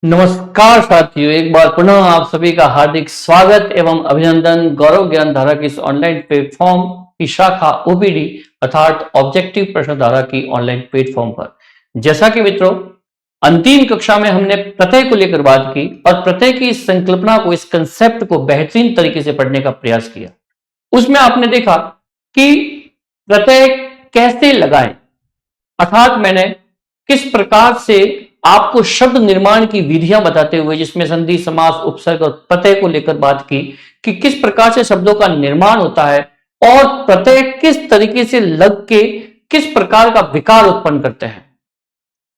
नमस्कार साथियों, एक बार पुनः आप सभी का हार्दिक स्वागत एवं अभिनंदन गौरव ज्ञान धारा की इस ऑनलाइन प्लेटफॉर्म की शाखा ओपीडी अर्थात ऑब्जेक्टिव प्रश्न धारा की ऑनलाइन प्लेटफॉर्म पर। जैसा कि मित्रों, अंतिम कक्षा में हमने प्रत्यय को लेकर बात की और प्रत्यय की इस संकल्पना को, इस कंसेप्ट को बेहतरीन तरीके से पढ़ने का प्रयास किया। उसमें आपने देखा कि प्रत्यय कैसे लगाएं, अर्थात मैंने किस प्रकार से आपको शब्द निर्माण की विधियां बताते हुए, जिसमें संधि, समास, उपसर्ग और प्रत्यय को लेकर बात की कि किस प्रकार से शब्दों का निर्माण होता है और प्रत्यय किस तरीके से लग के किस प्रकार का विकार उत्पन्न करते हैं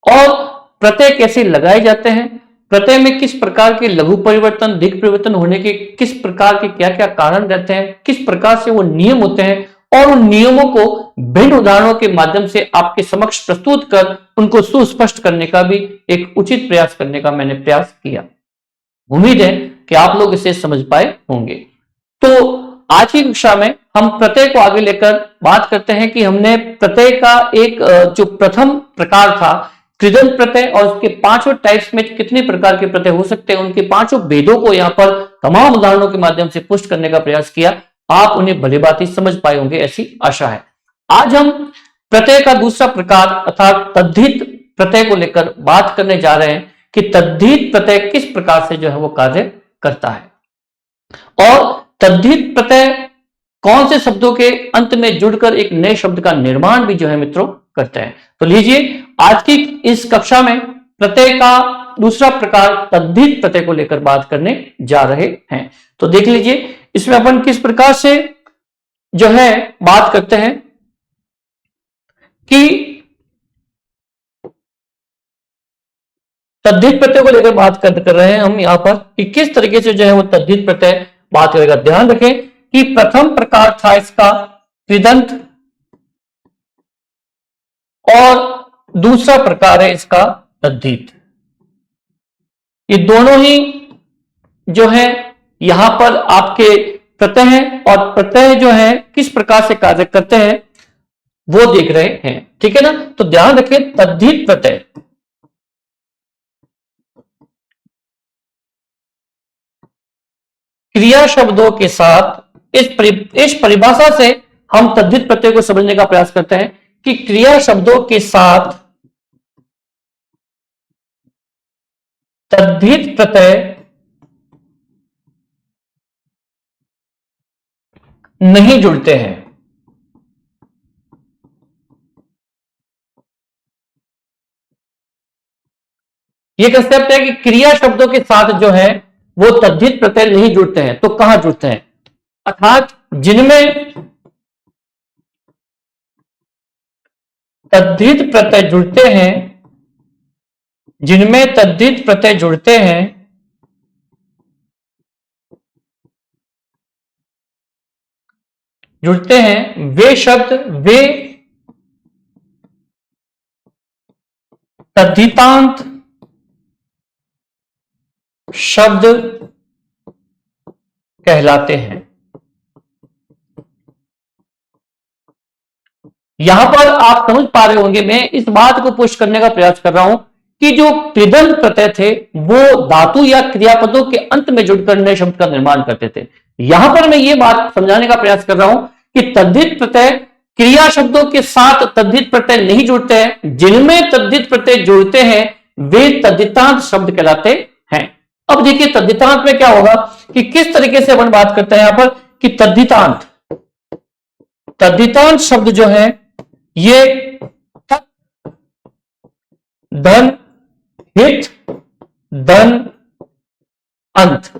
और प्रत्यय कैसे लगाए जाते हैं, प्रत्यय में किस प्रकार के लघु परिवर्तन, दीर्घ परिवर्तन होने के किस प्रकार के क्या क्या कारण रहते हैं, किस प्रकार से वो नियम होते हैं और उन नियमों को भिन्न उदाहरणों के माध्यम से आपके समक्ष प्रस्तुत कर उनको सुस्पष्ट करने का भी एक उचित प्रयास करने का मैंने प्रयास किया। उम्मीद है कि आप लोग इसे समझ पाए होंगे। तो आज की कक्षा में हम प्रत्यय को आगे लेकर बात करते हैं कि हमने प्रत्यय का एक जो प्रथम प्रकार था कृदंत प्रत्यय, और उसके पांचों टाइप्स में कितने प्रकार के प्रत्यय हो सकते हैं, उनके पांचों भेदों को यहाँ पर तमाम उदाहरणों के माध्यम से पुष्ट करने का प्रयास किया। आप उन्हें भली भांति समझ पाए होंगे, ऐसी आशा है। आज हम प्रत्यय का दूसरा प्रकार अर्थात तद्धित प्रत्यय को लेकर बात करने जा रहे हैं कि तद्धित प्रत्यय किस प्रकार से जो है वो कार्य करता है और तद्धित प्रत्यय कौन से शब्दों के अंत में जुड़कर एक नए शब्द का निर्माण भी जो है मित्रों करते हैं। तो लीजिए, आज की इस कक्षा में प्रत्यय का दूसरा प्रकार तद्धित प्रत्यय को लेकर बात करने जा रहे हैं। तो देख लीजिए, इसमें अपन किस प्रकार से जो है बात करते हैं कि तद्धित प्रत्यय को लेकर बात कर रहे हैं हम यहां पर कि किस तरीके से जो है वो तद्धित प्रत्यय बात करेगा। ध्यान रखें कि प्रथम प्रकार था इसका कृदंत और दूसरा प्रकार है इसका तद्धित। ये दोनों ही जो है यहां पर आपके प्रत्यय हैं और प्रत्यय जो है किस प्रकार से कार्य करते हैं वो देख रहे हैं, ठीक है ना। तो ध्यान रखें, तद्धित प्रत्यय क्रिया शब्दों के साथ इस परिभाषा से हम तद्धित प्रत्यय को समझने का प्रयास करते हैं कि क्रिया शब्दों के साथ तद्धित प्रत्यय नहीं जुड़ते हैं। यह कंसेप्ट है कि क्रिया शब्दों के साथ जो है वो तद्धित प्रत्यय नहीं जुड़ते हैं। तो कहां जुड़ते हैं, अर्थात जिनमें तद्धित प्रत्यय जुड़ते हैं, जिनमें तद्धित प्रत्यय जुड़ते हैं वे शब्द, वे तद्धितांत शब्द कहलाते हैं। यहां पर आप समझ पा रहे होंगे, मैं इस बात को पुष्ट करने का प्रयास कर रहा हूं कि जो कृदंत प्रत्यय थे वो धातु या क्रियापदों के अंत में जुड़कर नए शब्द का निर्माण करते थे। यहां पर मैं ये बात समझाने का प्रयास कर रहा हूं कि तद्धित प्रत्यय क्रिया शब्दों के साथ तद्धित प्रत्यय नहीं जुड़ते हैं, जिनमें तद्धित प्रत्यय जुड़ते हैं वे तद्धितांत शब्द कहलाते हैं। अब देखिए तद्धितांत में क्या होगा कि किस तरीके से अपन बात करते हैं यहां पर कि तद्धितांत शब्द जो है ये धन, हित, धन, अंत,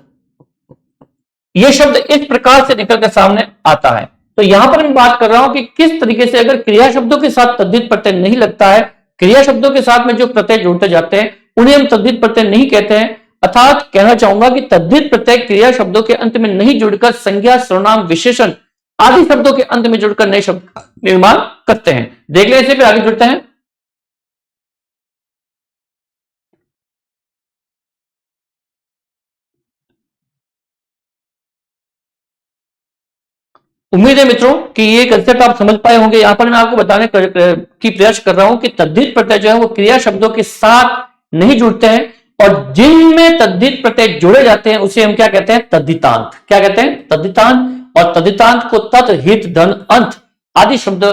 ये शब्द इस प्रकार से निकल कर सामने आता है। तो यहां पर मैं बात कर रहा हूं कि किस तरीके से अगर क्रिया शब्दों के साथ तद्धित प्रत्यय नहीं लगता है, क्रिया शब्दों के साथ में जो प्रत्यय जुड़ते जाते हैं उन्हें हम तद्धित प्रत्यय नहीं कहते हैं। अर्थात कहना चाहूंगा कि तद्धित प्रत्यय क्रिया शब्दों के अंत में नहीं जुड़कर संज्ञा, सर्वनाम, विशेषण आदि शब्दों के अंत में जुड़कर नए शब्द का निर्माण करते हैं। देख लें इसे, फिर आगे जुड़ते हैं। उम्मीद है मित्रों कि ये कंसेप्ट आप समझ पाए होंगे। यहां पर मैं आपको बताने की प्रयास कर रहा हूं कि तद्धित प्रत्यय जो है वो क्रिया शब्दों के साथ नहीं जुड़ते हैं और जिनमें तद्धित प्रत्यय जोड़े जाते हैं उसे हम क्या कहते हैं? तद्धितांत। क्या कहते हैं? तद्धितांत। और तद्धितांत को तत्, हित, धन, अंत आदि शब्द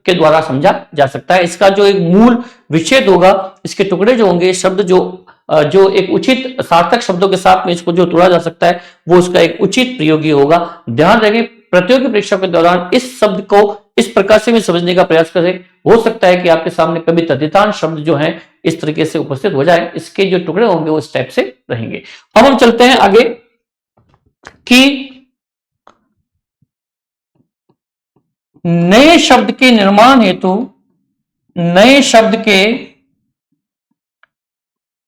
के द्वारा समझा जा सकता है। इसका जो एक मूल विच्छेद होगा, इसके टुकड़े जो होंगे, शब्द जो एक उचित सार्थक शब्दों के साथ में इसको जो तोड़ा जा सकता है वो उसका एक उचित प्रयोगी होगा। ध्यान रखें, प्रतियोगी परीक्षा के दौरान इस शब्द को इस प्रकार से भी समझने का प्रयास करें। हो सकता है कि आपके सामने कभी तद्धितांत शब्द जो है इस तरीके से उपस्थित हो जाए, इसके जो टुकड़े होंगे वो इस टाइप से रहेंगे। अब हम चलते हैं आगे कि नए शब्द के निर्माण हेतु, नए शब्द के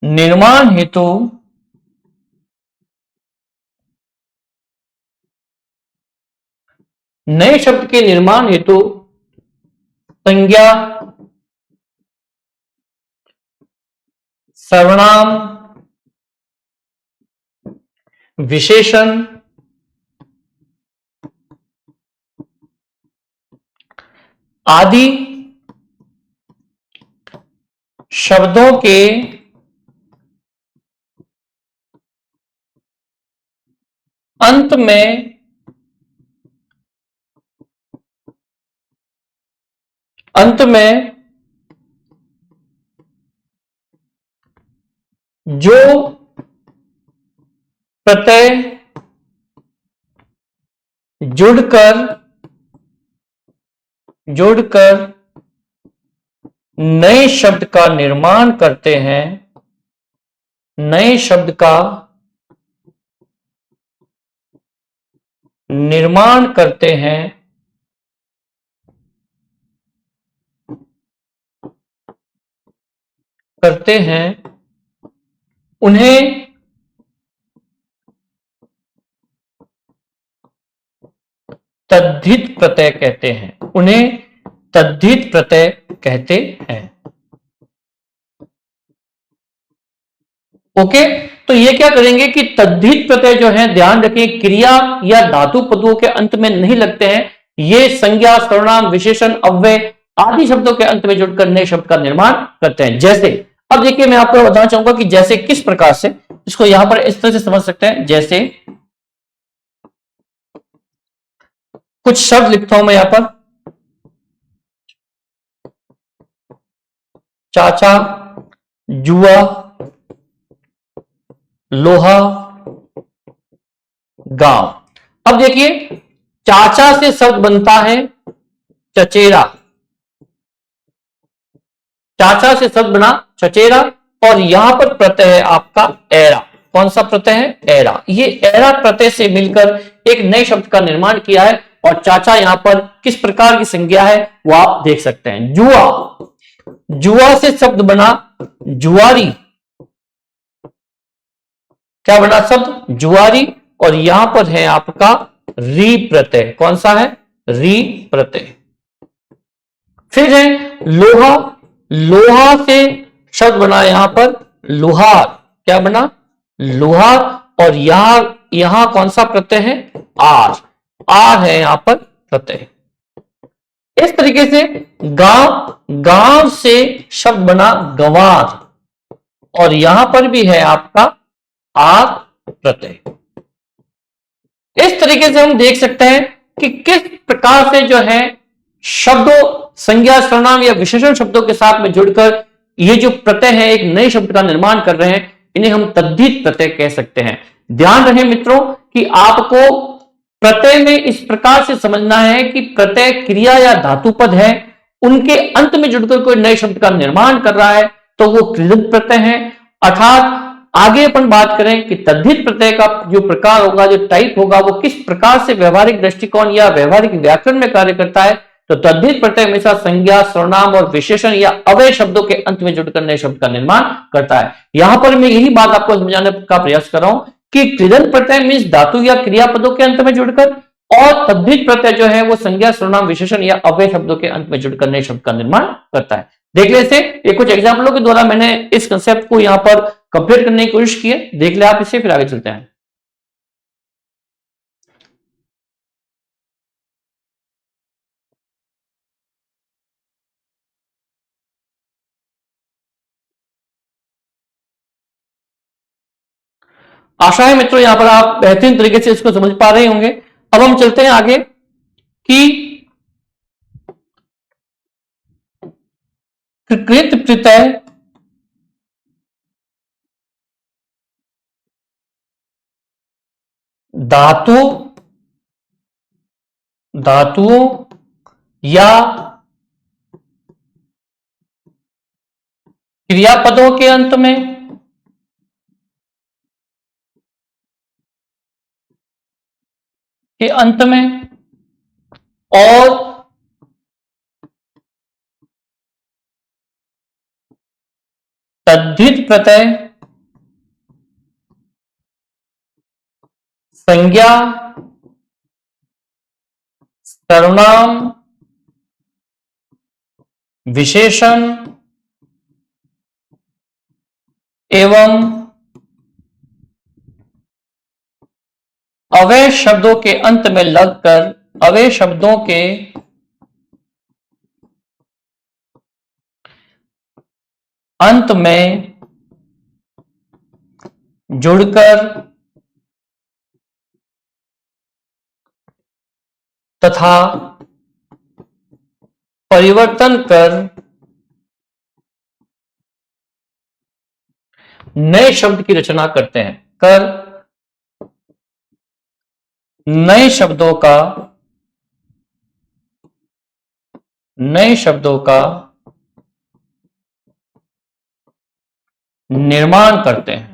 निर्माण हेतु नए शब्द के निर्माण हेतु संज्ञा, सर्वनाम, विशेषण आदि शब्दों के अंत में जो प्रत्यय जुड़कर नए शब्द का निर्माण करते हैं, नए शब्द का निर्माण करते हैं, उन्हें तद्धित प्रत्यय कहते हैं। उन्हें तद्धित प्रत्यय कहते हैं। ओके, तो ये क्या करेंगे कि तद्धित प्रत्यय जो है, ध्यान रखें, क्रिया या धातु पदों के अंत में नहीं लगते हैं। ये संज्ञा, सर्वनाम, विशेषण, अव्यय आदि शब्दों के अंत में जुड़कर नए शब्द का निर्माण करते हैं। जैसे, अब देखिए मैं आपको बताना चाहूंगा कि जैसे किस प्रकार से इसको यहां पर इस तरह से समझ सकते हैं। जैसे कुछ शब्द लिखता हूं मैं यहां पर, चाचा, जुआ, लोहा, गांव। अब देखिए, चाचा से शब्द बनता है चचेरा, चाचा से शब्द बना चचेरा, और यहां पर प्रत्यय है आपका एरा। कौन सा प्रत्यय है? एरा। ये एरा प्रत्यय से मिलकर एक नए शब्द का निर्माण किया है। और चाचा यहां पर किस प्रकार की संज्ञा है वो आप देख सकते हैं। जुआ, जुआ से शब्द बना जुआरी। क्या बना शब्द? जुआरी। और यहां पर है आपका री प्रत्यय। कौन सा है? री प्रत्यय। फिर है लोहा, लोहा से शब्द बना यहां पर लोहार। क्या बना? लोहार। और यहां कौन सा प्रत्यय है? आर। आर है यहां पर प्रत्यय। इस तरीके से गांव, गांव से शब्द बना गंवार, और यहां पर भी है आपका आर प्रत्यय। इस तरीके से हम देख सकते हैं कि किस प्रकार से जो है शब्दों, संज्ञा, सर्वनाम या विशेषण शब्दों के साथ में जुड़कर ये जो प्रत्यय है एक नए शब्द का निर्माण कर रहे हैं, इन्हें हम तद्धित प्रत्यय कह सकते हैं। ध्यान रहे मित्रों कि आपको प्रत्यय में इस प्रकार से समझना है कि प्रत्यय क्रिया या धातु पद है, उनके अंत में जुड़कर कोई नए शब्द का निर्माण कर रहा है तो वो कृदंत प्रत्यय है। अर्थात आगे अपन बात करें कि तद्धित प्रत्यय का जो प्रकार होगा, जो टाइप होगा, वो किस प्रकार से व्यवहारिक दृष्टिकोण या व्यवहारिक व्याकरण में कार्य करता है, तो तद्धित प्रत्यय हमेशा संज्ञा, सर्वनाम और विशेषण या अव्यय शब्दों के अंत में जुड़कर नए शब्द का निर्माण करता है। यहां पर मैं यही बात आपको समझाने का प्रयास कर रहा हूं कि कृदंत प्रत्यय मींस धातु या क्रियापदों के अंत में जुड़कर, और तद्धित प्रत्यय जो है वो संज्ञा, सर्वनाम, विशेषण या अव्यय शब्दों के अंत में जुड़कर नए शब्द का निर्माण करता है। देख ले इसे, ये कुछ एग्जाम्पलों के द्वारा मैंने इस कंसेप्ट को यहां पर कंप्लीट करने की कोशिश की है। देख ले आप इसे, फिर आगे चलते हैं। आशा है मित्रों यहां पर आप बेहतरीन तरीके से इसको समझ पा रहे होंगे। अब हम चलते हैं आगे कि कृत प्रत्यय धातुओं या क्रियापदों के अंत में और तद्धित प्रत्यय संज्ञा सर्वनाम विशेषण एवं अव्यय शब्दों के अंत में लगकर अव्यय शब्दों के अंत में जुड़कर तथा परिवर्तन कर नए शब्द की रचना करते हैं। नए शब्दों का निर्माण करते हैं।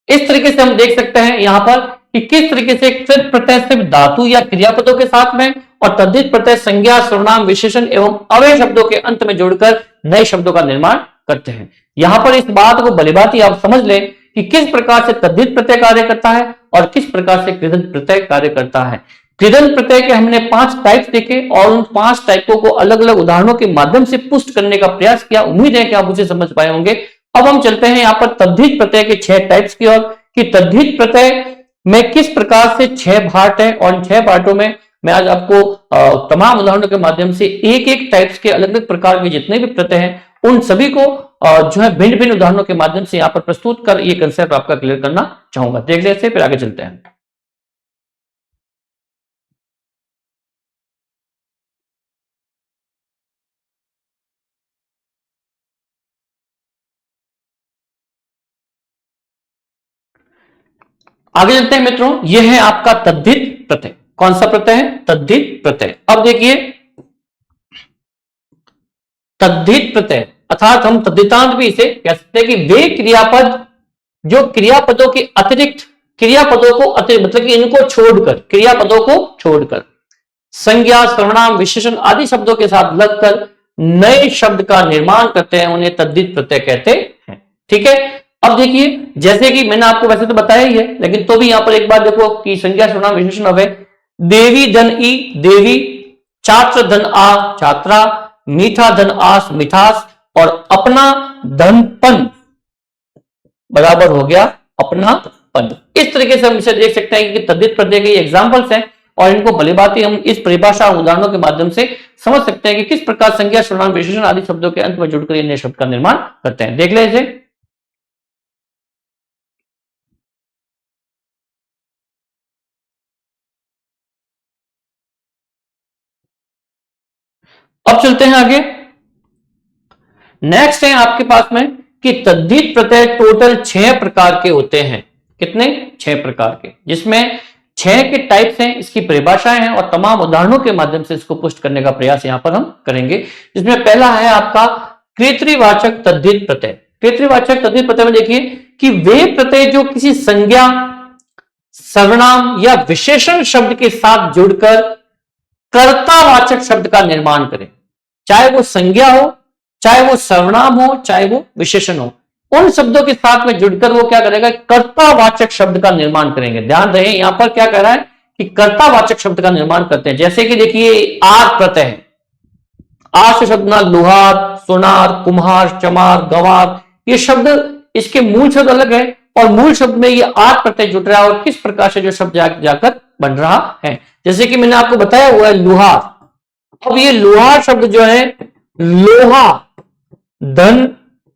इस तरीके से हम देख सकते हैं यहां पर कि किस तरीके से कृत प्रत्यय सिर्फ धातु या क्रियापदों के साथ में और तद्धित प्रत्यय संज्ञा सर्वनाम विशेषण एवं अव्यय शब्दों के अंत में जोड़कर नए शब्दों का निर्माण करते हैं। यहां पर इस बात को भलीभांति आप समझ लें कि किस प्रकार से तद्धित प्रत्यय कार्य करता है और किस प्रकार से कृदंत प्रत्यय कार्य करता है। कृदंत प्रत्यय के हमने 5 टाइप्स देखे और उन 5 टाइपों को अलग अलग उदाहरणों के माध्यम से पुष्ट करने का प्रयास किया। उम्मीद है कि आप उसे समझ पाए होंगे। अब हम चलते हैं यहां पर तद्धित प्रत्यय के 6 टाइप्स की ओर कि तद्धित प्रत्यय में किस प्रकार से 6 पार्ट है और इन 6 पार्टों में मैं आज आपको तमाम उदाहरणों के माध्यम से एक एक टाइप्स के अलग अलग प्रकार के जितने भी प्रत्यय हैं उन सभी को जो है भिन्न भिन्न उदाहरणों के माध्यम से यहां पर प्रस्तुत कर ये कंसेप्ट आपका क्लियर करना चाहूंगा। देख लेते हैं फिर आगे चलते हैं। आगे चलते हैं मित्रों, यह है आपका तद्धित प्रत्यय। कौन सा प्रत्यय है? तद्धित प्रत्यय। अब देखिए तद्धित प्रत्यय अर्थात हम तद्धितांत भी इसे कह सकते हैं कि वे क्रियापद जो क्रियापदों के अतिरिक्त क्रियापदों को मतलब कि इनको छोड़कर क्रियापदों को छोड़कर संज्ञा सर्वनाम विशेषण आदि शब्दों के साथ लगकर नए शब्द का निर्माण करते हैं, उन्हें तद्धित प्रत्यय कहते हैं। ठीक है। अब देखिए जैसे कि मैंने आपको वैसे तो बताया ही है लेकिन तो भी यहां पर एक बार देखो कि संज्ञा सर्वनाम विशेषण अव्यय देवी धन ई देवी, छात्र धन आ छात्रा, मीठा धन आस मिठास और अपना धनपन बराबर हो गया अपना पन। इस तरीके से हम इसे देख सकते हैं कि तद्धित प्रत्यय के एग्जांपल्स हैं और इनको भलीभांति हम इस परिभाषा उदाहरणों के माध्यम से समझ सकते हैं कि किस प्रकार संज्ञा सर्वनाम विशेषण आदि शब्दों के अंत में जुड़कर नए शब्द का निर्माण करते हैं। देख ले इसे। अब चलते हैं आगे। नेक्स्ट है आपके पास में कि तद्धित प्रत्यय टोटल 6 प्रकार के होते हैं। कितने? 6 प्रकार के, जिसमें 6 के टाइप्स हैं, इसकी परिभाषाएं हैं और तमाम उदाहरणों के माध्यम से इसको पुष्ट करने का प्रयास यहां पर हम करेंगे। जिसमें पहला है आपका कृतवाचक तद्धित प्रत्यय। कृतवाचक तद्धित प्रत्यय में देखिए कि वे प्रत्यय जो किसी संज्ञा सर्वनाम या विशेषण शब्द के साथ जुड़कर कर्तावाचक शब्द का निर्माण करें, चाहे वो संज्ञा हो, चाहे वो सर्वनाम हो, चाहे वो विशेषण हो, उन शब्दों के साथ में जुड़कर वो क्या करेगा? कर्तावाचक शब्द का निर्माण करेंगे। ध्यान रहे यहां पर क्या कह रहा है कि कर्तावाचक शब्द का निर्माण करते हैं। जैसे कि देखिए आर प्रत्यय है, आर से शब्द ना लोहार, सोनार, कुम्हार, चमार, गंवार, ये शब्द इसके मूल शब्द अलग है और मूल शब्द में ये आर प्रत्यय जुड़ रहा है और किस प्रकार से जो शब्द जाकर बन रहा है। जैसे कि मैंने आपको बताया हुआ है लुहार, अब ये लोहा शब्द जो है, लोहा धन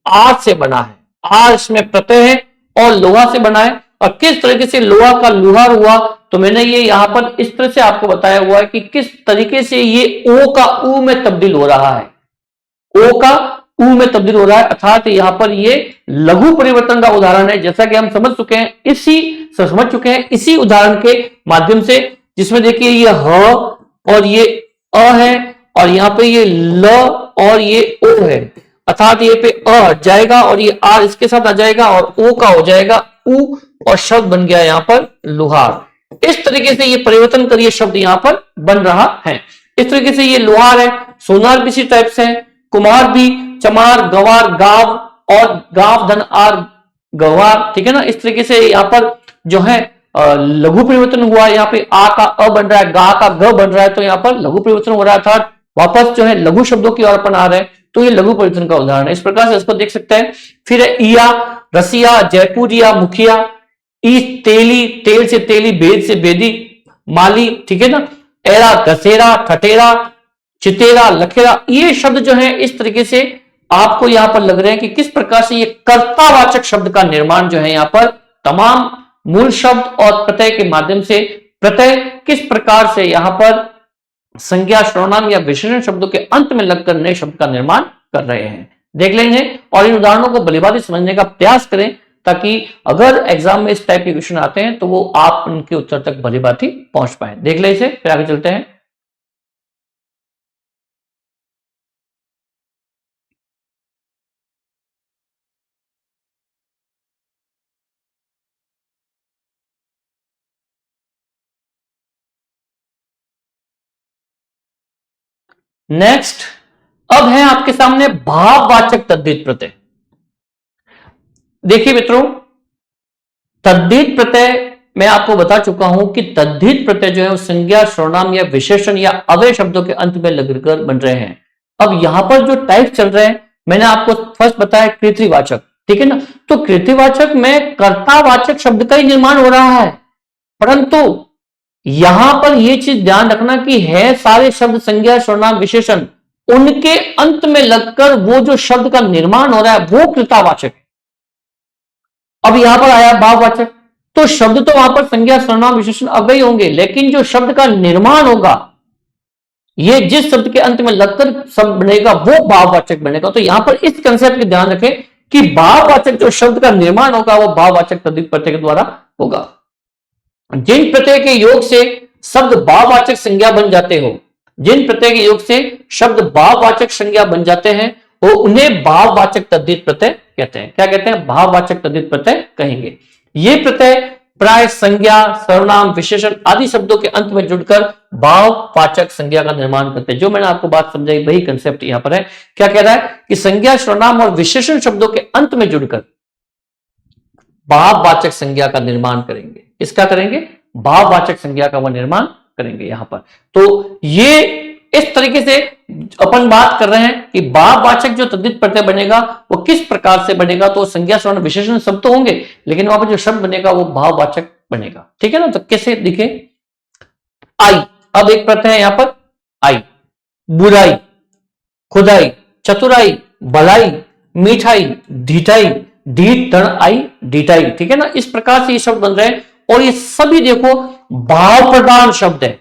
आ से बना है, आ इसमें प्रत्यय है और लोहा से बना है। और किस तरीके से लोहा का लुहार हुआ, तो मैंने ये यहां पर इस तरह से आपको बताया हुआ है कि किस तरीके से ये ओ का ऊ में तब्दील हो रहा है, ओ का ऊ में तब्दील हो रहा है, अर्थात यहां पर ये लघु परिवर्तन का उदाहरण है, जैसा कि हम समझ चुके हैं इसी उदाहरण के माध्यम से, जिसमें देखिए ये ह और ये अ है और यहां पे ये ल और ये ओ है, अर्थात ये पे अ जाएगा और ये आर इसके साथ आ जाएगा और ओ का हो जाएगा ऊ और शब्द बन गया यहां पर लुहार। इस तरीके से ये परिवर्तन करिए शब्द यहां पर बन रहा है। इस तरीके से ये लुहार है, सोनार भी इसी टाइप से है, कुमार भी, चमार, गवार, गाव और गाव धन आर गवार, ठीक है ना। इस तरीके से यहां पर जो है लघु परिवर्तन हुआ, यहाँ पे आ का अ बन रहा है, गा का ग बन रहा है, तो यहाँ पर लघु परिवर्तन हो रहा है, अर्थात वापस जो है लघु शब्दों की ओर अपन आ रहे हैं, तो ये लघु परिवर्तन का उदाहरण है। इस प्रकार से इसको देख सकते हैं। फिर है इया, रसिया, जयपुरिया, मुखिया, ई तेली, तेल से तेली, बेद से बेदी, माली, ठीक है ना, एरा, घसेरा, ठटेरा, चितेरा, लखेरा, ये शब्द जो है इस तरीके से आपको यहां पर लग रहे हैं कि किस प्रकार से ये कर्तावाचक शब्द का निर्माण जो है यहां पर तमाम मूल शब्द और प्रत्यय के माध्यम से, प्रत्यय किस प्रकार से यहां पर संज्ञा, सर्वनाम या विशेषण शब्दों के अंत में लगकर नए शब्द का निर्माण कर रहे हैं। देख लेंगे और इन उदाहरणों को भलीभांति समझने का प्रयास करें, ताकि अगर एग्जाम में इस टाइप के क्वेश्चन आते हैं तो वो आप उनके उत्तर तक भलीभांति पहुंच पाए। देख ले इसे, फिर आगे चलते हैं। नेक्स्ट, अब है आपके सामने भाववाचक तद्धित प्रत्यय। देखिए मित्रों, तद्धित प्रत्यय मैं आपको बता चुका हूं कि तद्धित प्रत्यय जो है वो संज्ञा, सर्वनाम या विशेषण या अव्यय शब्दों के अंत में लगकर बन रहे हैं। अब यहां पर जो टाइप चल रहे हैं, मैंने आपको फर्स्ट बताया कृतिवाचक, ठीक है ना। तो कृतिवाचक में कर्तावाचक शब्द का ही निर्माण हो रहा है, परंतु यहां पर यह चीज ध्यान रखना कि है सारे शब्द संज्ञा, सर्वनाम, विशेषण, उनके अंत में लगकर वो जो शब्द का निर्माण हो रहा है वो कृतावाचक है। अब यहां पर आया भाववाचक, तो शब्द तो वहां पर संज्ञा, सर्वनाम, विशेषण अव्यय होंगे, लेकिन जो शब्द का निर्माण होगा, ये जिस शब्द के अंत में लगकर शब्द बनेगा वो भाववाचक बनेगा। तो यहां पर इस कंसेप्ट का ध्यान रखें कि भाववाचक जो शब्द का निर्माण होगा वो भाववाचक तद्धित प्रत्यय के द्वारा होगा। जिन प्रत्यय के योग से शब्द भाववाचक संज्ञा बन जाते हो, जिन प्रत्यय के योग से शब्द भाववाचक संज्ञा बन जाते हैं, वो उन्हें भाववाचक तद्धित प्रत्यय कहते हैं। क्या कहते हैं? भाववाचक तद्धित प्रत्यय कहेंगे। ये प्रत्यय प्राय संज्ञा, सर्वनाम, विशेषण आदि शब्दों के अंत में जुड़कर भाववाचक संज्ञा का निर्माण करते हैं। जो मैंने आपको बात समझाई वही कंसेप्ट यहां पर है। क्या कह रहा है कि संज्ञा, सर्वनाम और विशेषण शब्दों के अंत में जुड़कर भाववाचक संज्ञा का निर्माण करेंगे। इसका करेंगे? भाववाचक संज्ञा का वह निर्माण करेंगे यहां पर। तो ये इस तरीके से अपन बात कर रहे हैं कि भाववाचक जो तद्धित प्रत्यय बनेगा वो किस प्रकार से बनेगा। तो संज्ञा, सर्वनाम, विशेषण सब तो होंगे, लेकिन वहां पर जो शब्द बनेगा वो भाववाचक बनेगा। ठीक है ना। तो कैसे दिखे? आई, अब एक प्रत्यय है यहां पर आई। बुराई, खुदाई, चतुराई, भलाई, मिठाई, ढिठाई, ढीठ धन आई, ढिठाई। ठीक है ना। इस प्रकार से ये शब्द बन रहे हैं और ये सभी देखो भाव प्रधान शब्द है।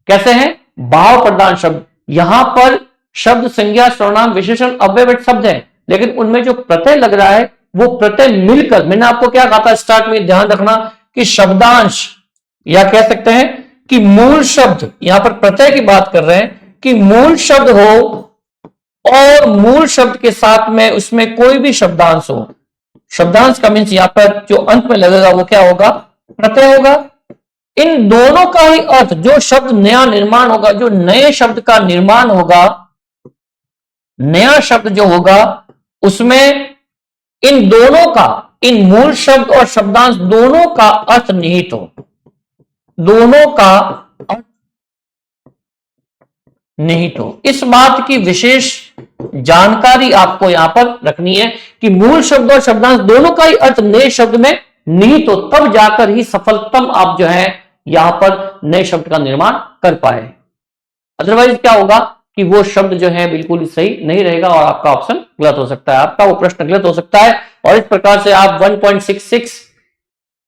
कैसे हैं? भाव प्रधान शब्द। यहां पर शब्द संज्ञा, सर्वनाम, विशेषण अव्ययवाची शब्द है, लेकिन उनमें जो प्रत्यय लग रहा है वो प्रत्यय मिलकर, मैंने आपको क्या कहा था स्टार्ट में, ध्यान रखना कि शब्दांश या कह सकते हैं कि मूल शब्द, यहां पर प्रत्यय की बात कर रहे हैं कि मूल शब्द हो और मूल शब्द के साथ में उसमें कोई भी शब्दांश हो। शब्दांश का मीन्स यहां पर जो अंत में लगेगा वो क्या होगा? प्रत्यय होगा। इन दोनों का ही अर्थ, जो शब्द नया निर्माण होगा, जो नए शब्द का निर्माण होगा, नया शब्द जो होगा उसमें इन दोनों का, इन मूल शब्द और शब्दांश दोनों का अर्थ निहित हो, दोनों का अर्थ निहित हो। इस बात की विशेष जानकारी आपको यहां पर रखनी है कि मूल शब्द और शब्दांश दोनों का ही अर्थ नए शब्द में निहित हो, तब जाकर ही सफलतम आप जो है यहां पर नए शब्द का निर्माण कर पाए। अदरवाइज क्या होगा कि वो शब्द जो है बिल्कुल सही नहीं रहेगा और आपका ऑप्शन गलत हो सकता है, आपका वो प्रश्न गलत हो सकता है और इस प्रकार से आप 1.66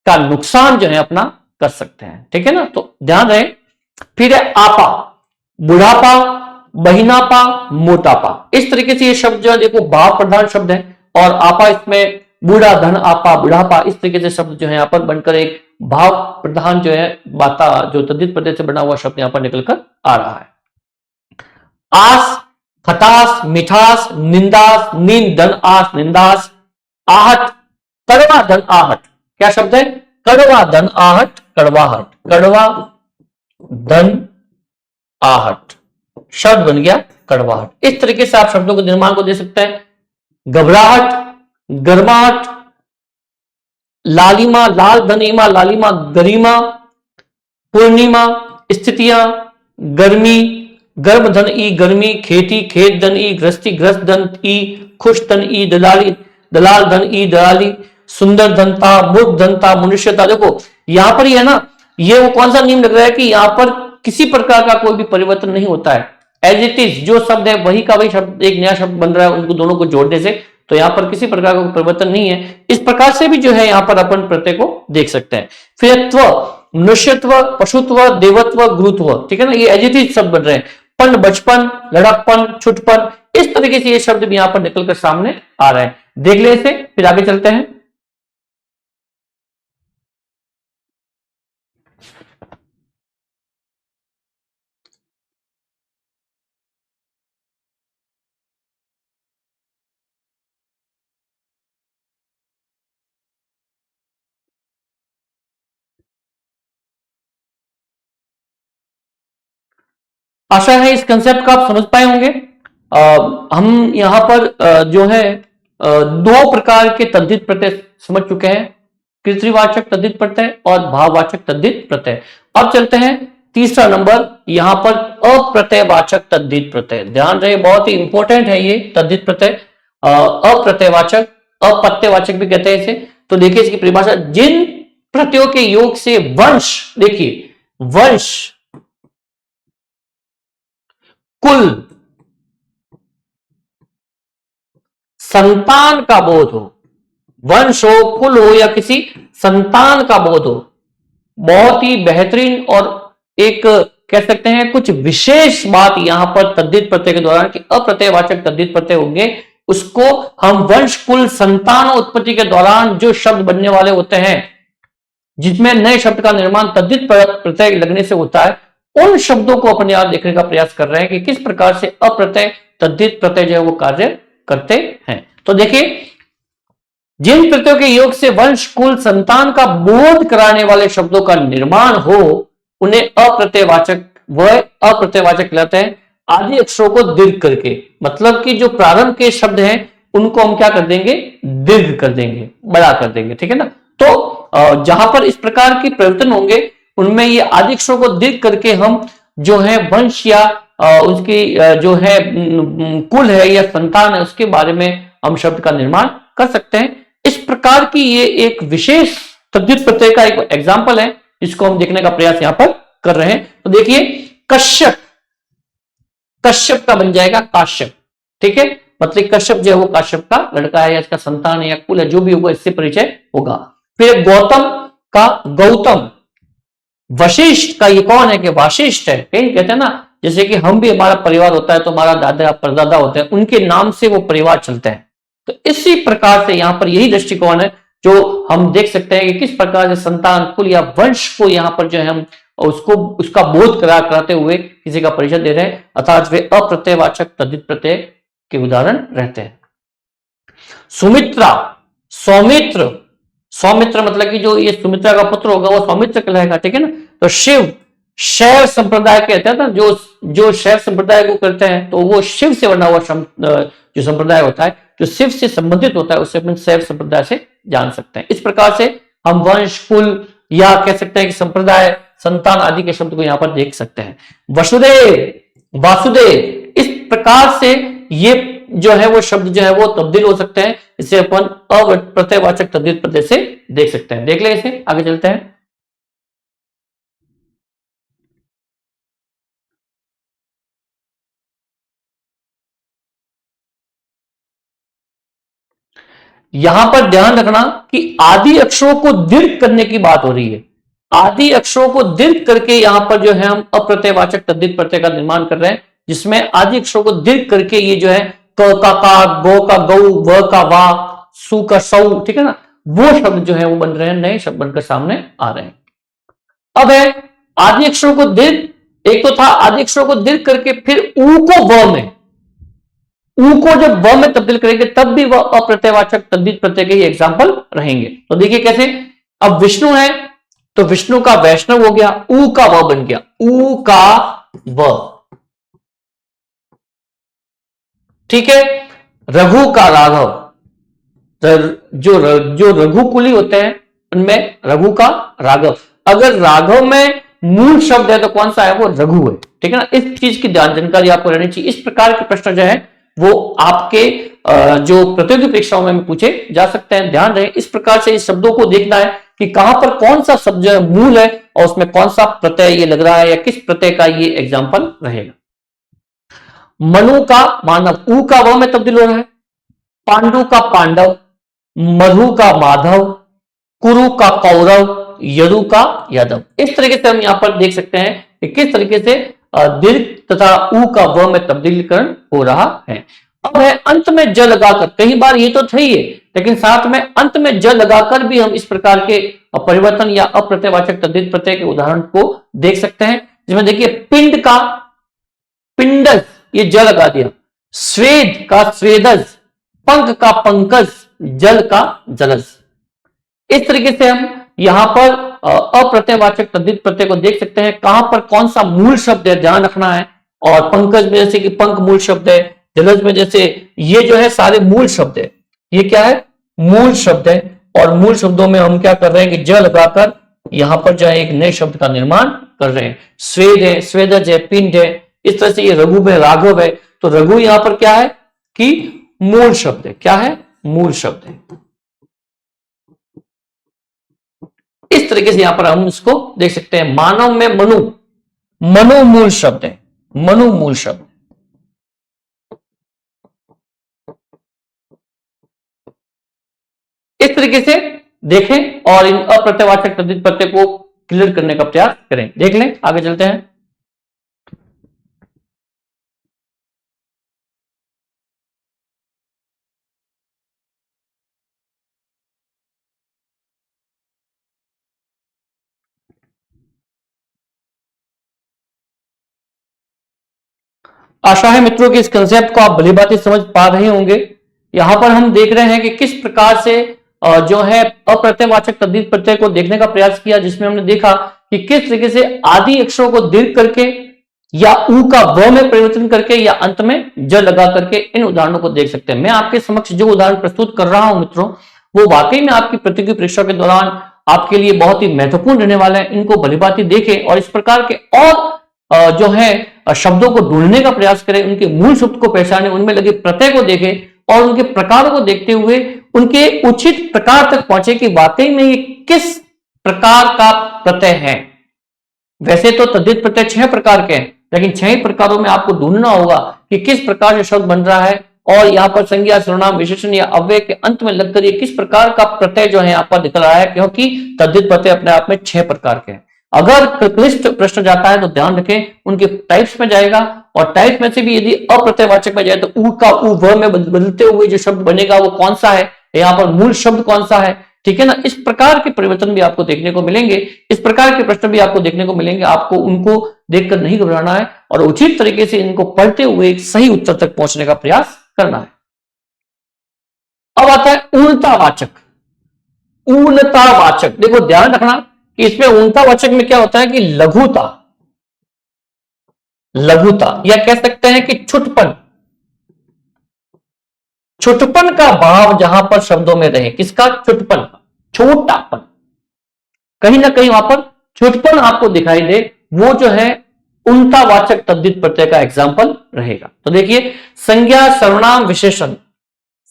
का नुकसान जो है अपना कर सकते हैं। ठीक है ना, तो ध्यान रहे। फिर है आपा, बुढ़ापा, बहिनापा, मोटापा। इस तरीके से ये शब्द जो है देखो भाव प्रधान शब्द है और आपा इसमें बूढ़ा, धन आपा, बुढ़ापा, इस तरीके से शब्द जो है यहाँ पर बनकर एक भाव प्रधान जो है बाता जो तद्धित प्रत्यय से बना हुआ शब्द यहाँ पर निकलकर आ रहा है। आस, खटास, मिठास, निंदास, नींद, धन आस, निंदास, आहट, कड़वा धन आहट। क्या शब्द है? कड़वा धन आहट, कड़वाहट, कड़वा धन आहट शब्द बन गया कड़वाहट। इस तरीके से आप शब्दों के निर्माण को दे सकते हैं। घबराहट, गर्माहट, लालिमा, लाल धनीमा, लालिमा, गरिमा, पूर्णिमा, स्थितियां, गर्मी, गर्भ धन ई, गर्मी, खेती, खेत धन ई, ग्रस्ती, ग्रस्त धन ई, खुश धन ई, दलाली, दलाल धन ई, दलाली, सुंदर धनता, मूर्ख धनता, मनुष्यता। देखो यहां पर ही है ना, ये वो कौन सा नियम लग रहा है कि यहां पर किसी प्रकार का कोई भी परिवर्तन नहीं होता है, एज इट इज जो शब्द है वही का वही शब्द एक नया शब्द बन रहा है उनको दोनों को जोड़ने से, तो यहां पर किसी प्रकार का परिवर्तन नहीं है। इस प्रकार से भी जो है यहां पर अपन प्रत्यय को देख सकते हैं। फिर त्व, मनुष्यत्व, पशुत्व, देवत्व, गुरुत्व। ठीक है ना, ये एज इट इज शब्द बन रहे हैं। पन, बचपन, लड़कपन, छुटपन, इस तरीके से ये शब्द भी यहां पर निकलकर सामने आ रहे हैं। देख ले इसे, फिर आगे चलते हैं। आशा है इस कंसेप्ट को आप समझ पाए होंगे। हम यहां पर जो है दो प्रकार के तद्धित प्रत्यय समझ चुके हैं, कृतवाचक तद्धित प्रत्यय और भाववाचक तद्धित प्रत्यय। अब चलते हैं तीसरा नंबर, यहां पर अप्रत्ययवाचक तद्धित प्रत्यय। ध्यान रहे, बहुत ही इंपॉर्टेंट है ये तद्धित प्रत्यय। अप्रत्ययवाचक, अपत्यवाचक भी कहते हैं इसे। तो देखिए इसकी परिभाषा, जिन प्रत्ययों के योग से वंश, देखिए वंश, कुल, संतान का बोध हो, वंश हो, कुल हो या किसी संतान का बोध हो, बहुत ही बेहतरीन और एक कह सकते हैं कुछ विशेष बात यहां पर तद्धित प्रत्यय के दौरान कि अप्रत्ययवाचक तद्धित प्रत्यय होंगे, उसको हम वंश, कुल, संतान उत्पत्ति के दौरान जो शब्द बनने वाले होते हैं जिसमें नए शब्द का निर्माण तद्धित प्रत्यय लगने से होता है, उन शब्दों को अपने आप देखने का प्रयास कर रहे हैं कि किस प्रकार से अप्रत्यय तद्धित प्रत्यय जो है वो कार्य करते हैं। तो देखिए, जिन प्रत्ययों के योग से वंश, कुल, संतान का बोध कराने वाले शब्दों का निर्माण हो उन्हें अप्रत्ययवाचक, वह अप्रत्ययवाचक कहलाते हैं। आदि अक्षरों को दीर्घ करके, मतलब कि जो प्रारंभ के शब्द हैं उनको हम क्या कर देंगे, दीर्घ कर देंगे, बड़ा कर देंगे। ठीक है ना, तो जहां पर इस प्रकार के परिवर्तन होंगे उनमें ये आदि अक्षरों को दीर्घ करके हम जो है वंश या उसकी जो है कुल है या संतान है उसके बारे में हम शब्द का निर्माण कर सकते हैं। इस प्रकार की ये एक विशेष तद्धित प्रत्यय का एक एग्जाम्पल है जिसको हम देखने का प्रयास यहां पर कर रहे हैं। तो देखिए, कश्यप, कश्यप का बन जाएगा काश्यप। ठीक है, मतलब कश्यप जो है वो काश्यप का लड़का है या इसका संतान है या कुल है, जो भी होगा इससे परिचय होगा। फिर गौतम का गौतम, वशिष्ठ का ये कौन है कि वाशिष्ठ है, कहीं कहते हैं ना जैसे कि हम भी, हमारा परिवार होता है तो हमारा दादा परदादा होते हैं, उनके नाम से वो परिवार चलते हैं। तो इसी प्रकार से यहां पर यही दृष्टिकोण है जो हम देख सकते हैं कि किस प्रकार से संतान, कुल या वंश को यहां पर जो है हम उसको उसका बोध कराते हुए किसी का परिचय दे रहे हैं, अर्थात वे अप्रत्ययवाचक तद्धित प्रत्यय के उदाहरण रहते हैं। सुमित्रा, सौमित्र, सौमित्र मतलब कि जो ये सुमित्रा का पुत्र होगा वो सौमित्र कहलाएगा। ठीक है ना, तो शिव, शैव संप्रदाय कहते हैं ना, जो शैव संप्रदाय को करते हैं तो वो शिव से बना हुआ जो संप्रदाय होता है, जो शिव से संबंधित होता है, उससे अपन शैव संप्रदाय से जान सकते हैं। इस प्रकार से हम वंश, कुल या कह सकते हैं कि संप्रदाय, संतान आदि के शब्द को यहां पर देख सकते हैं। वसुदेव, वासुदेव, इस प्रकार से ये जो है वो शब्द जो है वो तब्दील हो सकते हैं। इसे अपन अप्रत्ययवाचक तद्धित प्रत्यय से देख सकते हैं। देख ले इसे, आगे चलते हैं। यहां पर ध्यान रखना कि आदि अक्षरों को दीर्घ करने की बात हो रही है। आदि अक्षरों को दीर्घ करके यहां पर जो है हम अप्रत्ययवाचक तद्धित प्रत्यय का निर्माण कर रहे हैं, जिसमें आदि अक्षरों को दीर्घ करके ये जो है क का, गो का गौ, व का वा, सु का सौ, ठीक है ना, वो शब्द जो है वो बन रहे हैं, नए शब्द बनकर सामने आ रहे हैं। अब है आदि अक्षरों को दीर्घ, एक तो था आदि अक्षरों को दीर्घ करके फिर ऊ को व में, ऊ को जब व में तब्दील करेंगे तब भी वह अप्रत्ययवाचक तद्धित प्रत्यय के एग्जाम्पल रहेंगे। तो देखिए कैसे, अब विष्णु है तो विष्णु का वैष्णव हो गया, ऊ का व बन गया, ऊ का व, ठीक है। रघु का राघव, जो रघुकुली होते हैं उनमें रघु का राघव, अगर राघव में मूल शब्द है तो कौन सा है, वो रघु है, ठीक है ना। इस चीज की जानकारी आपको रहनी चाहिए। इस प्रकार के प्रश्न जो है वो आपके जो प्रतियोगी परीक्षाओं में पूछे जा सकते हैं। ध्यान रहे, इस प्रकार से इस शब्दों को देखना है कि कहां पर कौन सा शब्द जो है मूल है और उसमें कौन सा प्रत्यय ये लग रहा है या किस प्रत्यय का ये एग्जाम्पल रहेगा। मनु का मानव, ऊ का व में तब्दील हो रहा है। पांडु का पांडव, मधु का माधव, कुरु का कौरव, यदु का यादव। इस तरीके से हम यहां पर देख सकते हैं कि किस तरीके से दीर्घ तथा ऊ का व में तब्दीलीकरण हो रहा है। अब है अंत में ज लगाकर, कई बार ये तो सही है लेकिन साथ में अंत में ज लगाकर भी हम इस प्रकार के परिवर्तन या अप्रत्ययवाचक तद्धित प्रत्यय के उदाहरण को देख सकते हैं। जिसमें देखिए पिंड का पिंडस, ये ज लगा दिया, स्वेद का स्वेदज, पंख का पंकज, जल का जलज। इस तरीके से हम यहां पर अप्रत्ययवाचक तद्धित प्रत्यय को देख सकते हैं, कहां पर कौन सा मूल शब्द है ध्यान रखना है। और पंकज में जैसे कि पंख मूल शब्द है, जलज में जैसे ये जो है सारे मूल शब्द है, ये क्या है, मूल शब्द है। और मूल शब्दों में हम क्या कर रहे हैं कि ज लगाकर यहां पर जो है एक नए शब्द का निर्माण कर रहे हैं। स्वेद है, स्वेदज है, पिंड है। इस तरह से ये रघु में राघव है, तो रघु यहां पर क्या है कि मूल शब्द है, क्या है, मूल शब्द है। इस तरीके से यहां पर हम इसको देख सकते हैं। मानव में मनु, मनु मूल शब्द है, मनु मूल शब्द। इस तरीके से देखें और इन अप्रत्ययवाचक तद्धित प्रत्यय को क्लियर करने का प्रयास करें। देख लें, आगे चलते हैं। आशा है मित्रों की इस कंसेप्ट को आप भली भांति समझ पा रहे होंगे। यहां पर हम देख रहे हैं कि किस प्रकार से जो है अप्रत्ययवाचक तद्धित प्रत्यय को देखने का प्रयास किया, जिसमें हमने देखा कि किस तरीके से आदि अक्षरों को दीर्घ करके या ऊ का व में परिवर्तन करके या अंत में ज लगा करके इन उदाहरणों को देख सकते हैं। मैं आपके समक्ष जो उदाहरण प्रस्तुत कर रहा हूं मित्रों, वो वाकई में आपकी प्रतियोगी परीक्षा के दौरान आपके लिए बहुत ही महत्वपूर्ण रहने वाला है। इनको भली भांति देखें और इस प्रकार के और जो है शब्दों को ढूंढने का प्रयास करें, उनके मूल शब्द को पहचानें, उनमें लगे प्रत्यय को देखें और उनके प्रकारों को देखते हुए उनके उचित प्रकार तक पहुंचे कि वाकई में ये किस प्रकार का प्रत्यय है। वैसे तो तद्धित प्रत्यय 6 प्रकार के हैं, लेकिन 6 ही प्रकारों में आपको ढूंढना होगा कि किस प्रकार से शब्द बन रहा है और यहाँ पर संज्ञा, सर्वनाम, विशेषण या अव्यय के अंत में लगकर ये किस प्रकार का प्रत्यय जो है यहाँ पर दिख रहा है, क्योंकि तद्धित प्रत्यय अपने आप में 6 प्रकार के हैं। अगर क्लिष्ट प्रश्न जाता है तो ध्यान रखें उनके टाइप्स में जाएगा और टाइप में से भी यदि अप्रत्ययवाचक में जाए तो ऊ का ऊ व में बदलते हुए जो शब्द बनेगा वो कौन सा है, यहाँ पर मूल शब्द कौन सा है, ठीक है ना। इस प्रकार के परिवर्तन भी आपको देखने को मिलेंगे, इस प्रकार के प्रश्न भी आपको देखने को मिलेंगे। आपको उनको देखकर नहीं घबराना है और उचित तरीके से इनको पढ़ते हुए एक सही उत्तर तक पहुंचने का प्रयास करना है। अब आता है ऊर्णतावाचक। ऊर्णतावाचक, देखो ध्यान रखना कि इसमें ऊर्णतावाचक में क्या होता है कि लघुता, लघुता या कह सकते हैं कि छुटपन, छुटपन का भाव जहां पर शब्दों में रहे, किसका, छुटपन, छोटापन, कहीं ना कहीं वहां पर छुटपन आपको दिखाई दे, वो जो है ऊर्णतावाचक तद्धित प्रत्यय का एग्जाम्पल रहेगा। तो देखिए संज्ञा, सर्वनाम, विशेषण,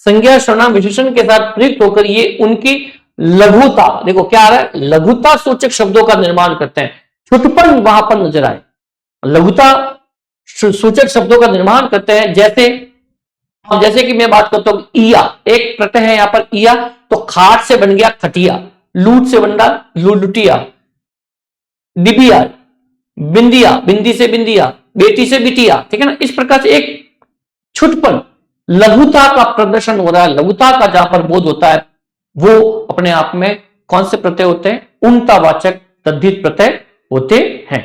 संज्ञा, सर्वनाम, विशेषण के साथ प्रयुक्त होकर ये उनकी लघुता, देखो क्या आ रहा है, लघुता सूचक शब्दों का निर्माण करते हैं। छुटपन वहां पर नजर आए, लघुता सूचक शब्दों का निर्माण करते हैं। जैसे अब जैसे कि मैं बात करता हूं ईया, एक प्रत्यय है यहां पर ईया, तो खाट से बन गया खटिया, लूट से बन रहा लुटिया, डिबिया, बिंदिया, बिंदी से बिंदिया, बेटी से बिटिया, ठीक है ना। इस प्रकार से एक छुटपन, लघुता का प्रदर्शन हो रहा है, लघुता का जहां पर बोध होता है, वो अपने आप में कौन से प्रत्यय होते हैं? उनतावाचक तद्धित प्रत्यय होते हैं।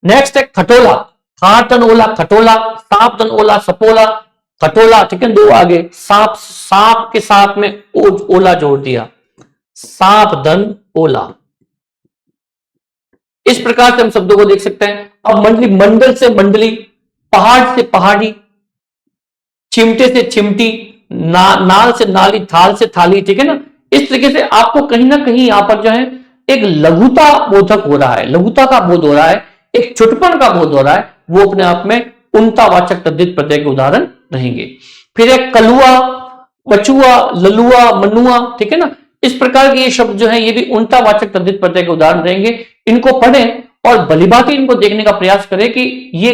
नेक्स्ट है खटोला, खाटन ओला खटोला, सांप दन ओला सपोला, खटोला, ठीक है, दो आगे सांप, सांप के साथ में ओला जोड़ दिया, सांप दन ओला। इस प्रकार से हम शब्दों को देख सकते हैं। अब मंडली, मंडल से मंडली, पहाड़ से पहाड़ी, चिमटे से चिमटी, नाल से नाली, थाल से थाली, ठीक है ना। इस तरीके से आपको कहीं ना कहीं यहां पर जो है एक लघुता बोधक हो रहा है, लघुता का बोध हो रहा है, एक छुटपन का बोध हो रहा है, वो अपने आप में उनतावाचक तद्धित प्रत्यय के उदाहरण रहेंगे। फिर एक कलुआ, बचुआ, ललुआ, मनुआ, ठीक है ना। इस प्रकार के ये शब्द जो है ये भी उनतावाचक तद्धित प्रत्यय के उदाहरण रहेंगे। इनको पढ़ें और भलीभांति इनको देखने का प्रयास करें कि ये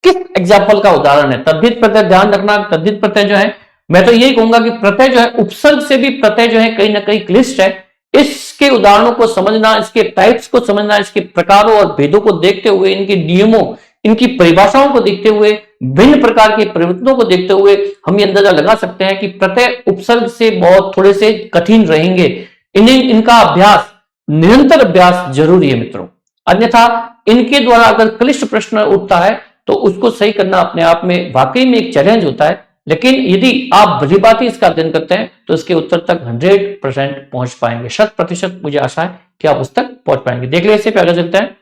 किस एग्जाम्पल का उदाहरण है। तद्धित प्रत्यय ध्यान रखना, तद्धित प्रत्यय जो है, मैं तो यही कहूंगा कि प्रत्यय जो है उपसर्ग से भी प्रत्यय जो है कहीं ना कहीं क्लिष्ट है। इसके उदाहरणों को समझना, इसके टाइप्स को समझना, इसके प्रकारों और भेदों को देखते हुए, इनके नियमों, इनकी परिभाषाओं को देखते हुए, भिन्न प्रकार के परिवर्तनों को देखते हुए हम ये अंदाजा लगा सकते हैं कि प्रत्यय उपसर्ग से बहुत थोड़े से कठिन रहेंगे। इनका अभ्यास, निरंतर अभ्यास जरूरी है मित्रों, अन्यथा इनके द्वारा अगर क्लिष्ट प्रश्न उठता है तो उसको सही करना अपने आप में वाकई में एक चैलेंज होता है। लेकिन यदि आप भलीभांति इसका अध्ययन करते हैं तो इसके उत्तर तक 100% पहुंच पाएंगे, 100% मुझे आशा है कि आप उस तक पहुंच पाएंगे। देख लीजिए, इससे पहले चलते हैं।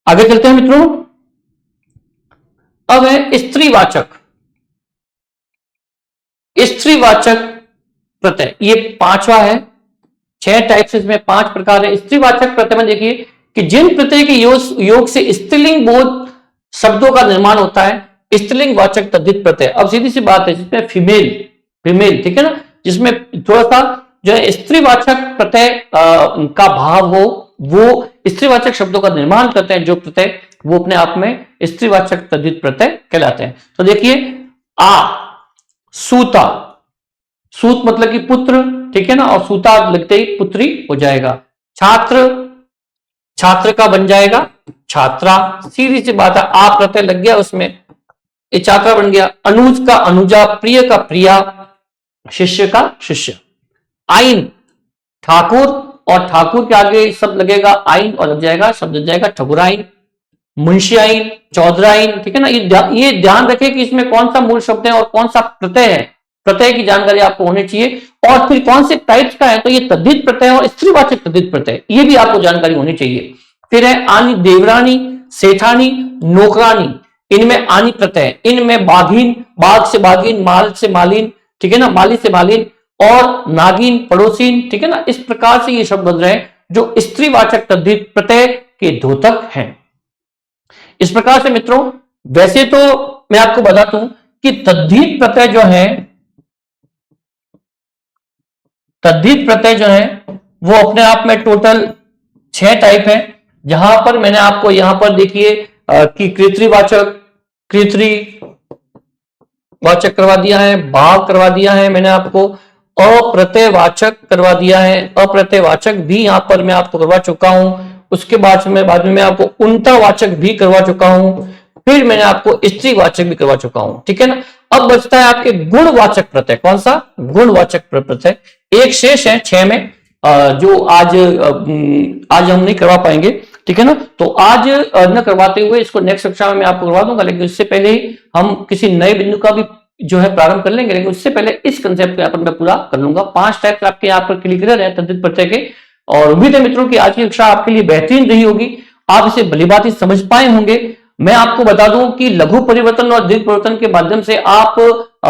आगे चलते हैं मित्रों। अब है स्त्रीवाचक, स्त्रीवाचक प्रत्यय, ये पांचवा है। 6 टाइप्स इसमें, 5 प्रकार है। स्त्रीवाचक प्रत्यय में देखिए कि जिन प्रत्यय के योग से स्त्रीलिंग बोध शब्दों का निर्माण होता है, स्त्रीलिंग वाचक तद्धित प्रत्यय। अब सीधी सी बात है, जिसमें फीमेल, फीमेल, ठीक है ना, जिसमें थोड़ा सा जो है स्त्रीवाचक प्रत्यय का भाव हो, वो स्त्रीवाचक शब्दों का निर्माण करते हैं जो प्रत्यय, वो अपने आप में स्त्रीवाचक तद्धित प्रत्यय कहलाते हैं। तो देखिए, आ, सूता, सूत मतलब कि पुत्र, ठीक है ना, और सूता लगते ही पुत्री हो जाएगा। छात्र, छात्र का बन जाएगा छात्रा, सीधी सी बात है, आ प्रत्यय लग गया उसमें, ये छात्रा बन गया। अनुज का अनुजा, प्रिय का प्रिया, शिष्य का शिष्य। आइन, ठाकुर, और ठाकुर के आगे शब्द लगेगा आइन और लग जाएगा, शब्द लग जाएगा ठकुराइन, मुंशी आइन, चौधराइन, ठीक है ना। ये ध्यान रखें कि इसमें कौन सा मूल शब्द है और कौन सा प्रत्यय है, प्रत्यय की जानकारी आपको होनी चाहिए। और फिर कौन से टाइप्स का है, तो ये तद्धित प्रत्यय और स्त्रीवाचक तद्धित प्रत्यय, ये भी आपको जानकारी होनी चाहिए। फिर है आनी, देवरानी, सेठानी, नौकरानी, इनमें आनी प्रत्यय, इनमें बाघीन, बाघ से बाघीन, माल से मालिन, ठीक है ना, माली से मालिन, और नागिन, पड़ोसीन, ठीक है ना। इस प्रकार से ये शब्द बन रहे हैं जो स्त्रीवाचक तद्धित प्रत्यय के द्योतक हैं। इस प्रकार से मित्रों, वैसे तो मैं आपको बता दूं कि तद्धित प्रत्यय जो है, तद्धित प्रत्यय जो है वो अपने आप में टोटल 6 टाइप है। जहां पर मैंने आपको यहां पर देखिए कि कृत्रिवाचक, कृत्रि वाचक करवा दिया है, भाव करवा दिया है मैंने आपको, अप्रत्ययवाचक करवा दिया है, अप्रत्ययवाचक भी यहां पर मैं आपको करवा चुका हूं। उसके बाद में मैं आपको उनतावाचक भी करवा चुका हूं, फिर मैंने आपको स्त्रीवाचक भी करवा चुका हूं, ठीक है ना। अब बचता है आपके गुणवाचक प्रत्यय। कौन सा? गुणवाचक प्रत्यय। एक शेष है 6 में, जो आज हम नहीं करवा पाएंगे, ठीक है ना। तो आज न करवाते हुए इसको नेक्स्ट कक्षा में मैं आपको करवा दूंगा, लेकिन उससे पहले ही हम किसी नए बिंदु का भी जो है प्रारंभ कर लेंगे, लेकिन उससे पहले इस कंसेप्ट को यहाँ पर मैं पूरा कर लूंगा। 5 टाइप्स आपके यहाँ पर क्लियर है तद्धित प्रत्यय के, और उम्मीद है मित्रों की आज की कक्षा आपके लिए बेहतरीन रही होगी, आप इसे भलीभांति समझ पाए होंगे। मैं आपको बता दूं कि लघु परिवर्तन और दीर्घ परिवर्तन के माध्यम से आप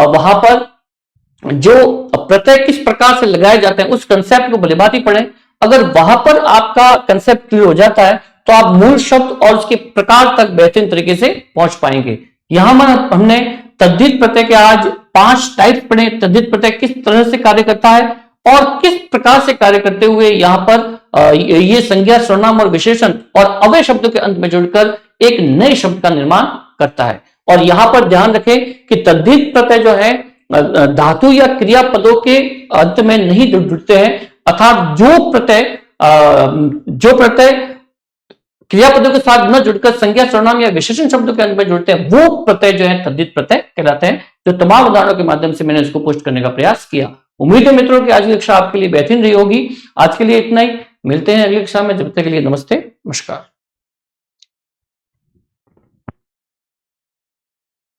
वहां पर जो प्रत्यय किस प्रकार से लगाए जाते हैं उस कंसेप्ट को भलीभांति पढ़ें। अगर वहां पर आपका कंसेप्ट क्लियर हो जाता है तो आप मूल शब्द और उसके प्रकार तक बेहतरीन तरीके से पहुंच पाएंगे। यहां हमने तद्धित प्रत्यय के आज 5 टाइप पढ़े। तद्धित प्रत्यय किस तरह से कार्य करता है और किस प्रकार से कार्य करते हुए यहाँ पर ये संज्ञा, सर्वनाम और विशेषण और अव्यय शब्दों के अंत में जुड़कर एक नए शब्द का निर्माण करता है। और यहां पर ध्यान रखें कि तद्धित प्रत्यय जो है धातु या क्रियापदों के अंत में नहीं जुड़ते हैं, अर्थात जो प्रत्यय क्रियापदों के साथ न जुड़कर संज्ञा, सर्वनाम या विशेषण शब्दों के अंत में जुड़ते हैं वो प्रत्यय जो है तद्धित प्रत्यय कहलाते हैं। जो तमाम उदाहरणों के माध्यम से मैंने इसको पोस्ट करने का प्रयास किया। उम्मीद है मित्रों कि आज की कक्षा आपके लिए बेहतरीन रही होगी। आज के लिए इतना ही, मिलते हैं अगली कक्षा में। जब तक के लिए नमस्ते, नमस्कार।